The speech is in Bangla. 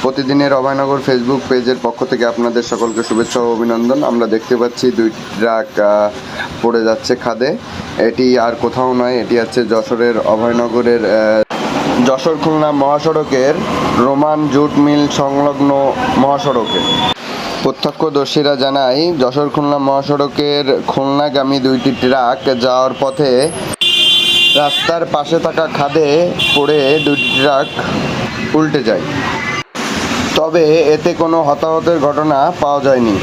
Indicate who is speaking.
Speaker 1: প্রতিদিনের অভয়নগর ফেসবুক পেজের পক্ষ থেকে আপনাদের সকলকে শুভেচ্ছা ও অভিনন্দন। আমরা দেখতে পাচ্ছি 2 ট্রাক পড়ে যাচ্ছে খাদে। এটি আর কোথাও নয়, এটি হচ্ছে যশোরের অভয়নগরের যশোর খুলনা মহাসড়কের রোমান জুট মিল সংলগ্ন মহাসড়কে। প্রত্যক্ষদর্শীরা জানায়, যশোর খুলনা মহাসড়কের খুলনাগামী 2টি ট্রাক যাওয়ার পথে রাস্তার পাশে থাকা খাদে পড়ে 2টি ট্রাক উল্টে যায়। তবে এতে কোনো হতাহতের ঘটনা পাওয়া যায়নি।